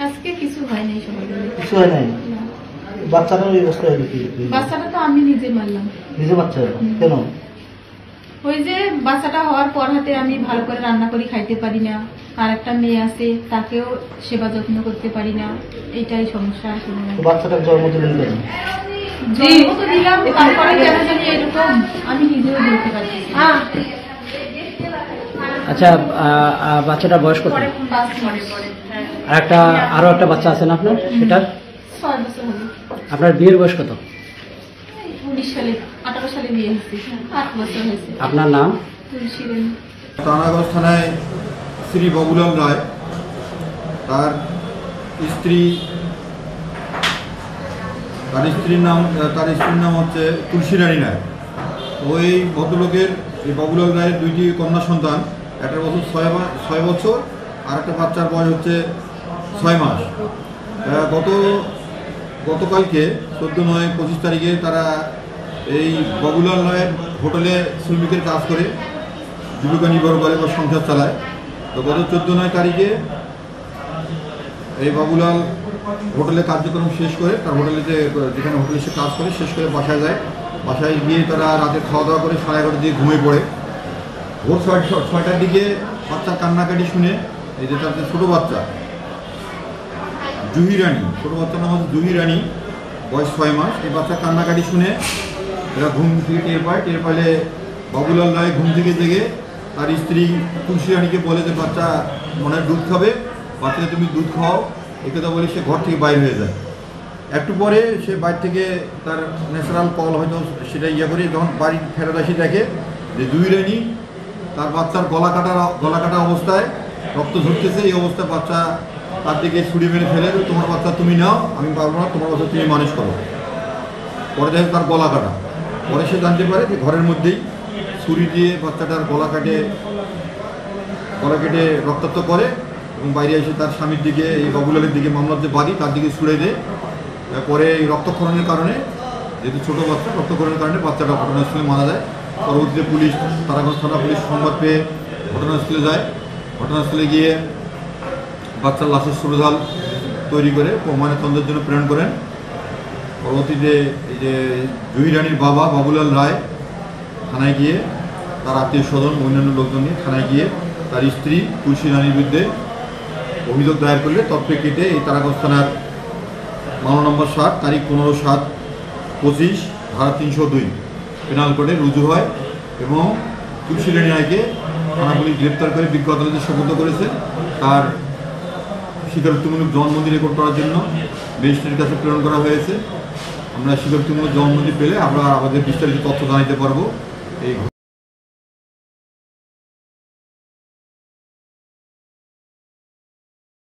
আজকে কিছু হয় নাই, কিছু হয় নাই। বাচ্চাটার এই অবস্থা হলো কি? বাচ্চাটা তো আমি নিজে মারলাম। নিজে বাচ্চা কেন? ওই যে বাচ্চাটা হওয়ার পর হাতে আমি ভালো করে রান্না করি খাইতে পারি না, আর একটা মেয়ে আছে তাকেও সেবা যত্ন করতে পারি না, এইটাই সমস্যা। বাচ্চাটার জন্ম দিলেন কেন? জন্ম তো দিলাম, তারপরে কেন জানি এরকম আমি নিজেও বলতে পারি। আচ্ছা, বাচ্চাটার বয়স কত? আর আরো একটা বাচ্চা আছে না আপনার? সেটার 6 বছর হলো। আপনার বিয়ের বয়স কত? 19 সালে 18 সালে বিয়ে হয়েছে, 8 বছর হয়েছে। আপনার নাম? তুলসী রানী। তানাগঞ্জ থানায় শ্রী বাবুলাল রায়, তার স্ত্রীর নাম হচ্ছে তুলসী রানী রায়। ওই ভদ্রলোকের এই বাবুলাল রায়ের 2টি কন্যা সন্তান, একটা বছর 6 বছর আর একটা বাচ্চার বয়স হচ্ছে 6 মাস। গতকালকে 14/9/25 তারিখে তারা এই বাবুলাল রায়ের হোটেলে শ্রমিকের কাজ করে জীবিকা নির্বাহ করে বা সংসার চালায়। তো গত 14/9 তারিখে এই বাবুলাল হোটেলে কার্যক্রম শেষ করে, তার হোটেলে যেখানে হোটেলে সে কাজ করে শেষ করে বাসায় যায়। বাসায় গিয়ে তারা রাতে খাওয়া দাওয়া করে 11:30 দিকে ঘুমিয়ে পড়ে। ভোর 6টার দিকে বাচ্চার কান্নাকাটি শুনে, এই যে তার ছোটো বাচ্চা জুহি রানী, ছোটো বাচ্চার নাম হচ্ছে জুহি রানী, বয়স 6 মাস। এই বাচ্চার কান্নাকাটি শুনে এরা ঘুম থেকে টের পাইলে বাবুলাল রায় ঘুম থেকে জেগে তার স্ত্রী তুলসী রানীকে বলে যে বাচ্চা মনে হয় দুধ খাবে, বাচ্চাকে তুমি দুধ খাওয়াও, এই কথা বলে সে ঘর থেকে বাইর হয়ে যায়। একটু পরে সে বাইরে থেকে তার ন্যাচারাল কল হয়তো সেটা করে যখন বাড়ি ফেরত আসি দেখে যে জুহি রানী তার বাচ্চার গলা কাটা অবস্থায় রক্ত ঝরতেছে। এই অবস্থায় বাচ্চা তার দিকে ছুরি মেরে ফেলে, তোমার বাচ্চা তুমি নাও, আমি পারবো না, তোমার বাচ্চা তুমি মানুষ করো। পরে দেখে তার গলা কাটা। পরে সে জানতে পারে যে ঘরের মধ্যেই ছুরি দিয়ে বাচ্চাটার গলা কেটে রক্তাক্ত করে এবং বাইরে এসে তার স্বামীর দিকে, এই বাবুলালের দিকে, মামলার যে বাড়ি তার দিকে ছুড়ে দেয়। পরে এই রক্তক্ষরণের কারণে, যেহেতু ছোটো বাচ্চা, রক্তক্ষরণের কারণে বাচ্চাটা ঘটনাস্থলে মারা যায়। পরবর্তীতে পুলিশ, তারাগঞ্জ থানা পুলিশ সংবাদ পেয়ে ঘটনাস্থলে যায়। ঘটনাস্থলে গিয়ে বাচ্চার লাশের সুরজাল তৈরি করে ময়নাতদন্তের জন্য প্রেরণ করেন। পরবর্তীতে এই যে জুহি রানীর বাবা বাবুলাল রায় থানায় গিয়ে তার আত্মীয় স্বজন অন্যান্য লোকজন নিয়ে থানায় গিয়ে তার স্ত্রী তুলসী রানীর বিরুদ্ধে অভিযোগ দায়ের করলে তৎপ্রেক্ষিতে এই তারাগঞ্জ থানার মামলা নম্বর 7 তারিখ 15/7/25 ধারা 302 পেনাল কোডে রুজু হয় এবং তুলসী রানী রায়কে থানা পুলিশ গ্রেপ্তার করে বিজ্ঞ আদালতে সোপর্দ করেছে। তার স্বীকারোক্তিমূলক জবানবন্দি রেকর্ড করার জন্য ম্যাজিস্ট্রেটের কাছে প্রেরণ করা হয়েছে। আমরা স্বীকারোক্তিমূলক জবানবন্দি পেলে আমরা আমাদের বিস্তারিত তথ্য জানাতে পারবো। এই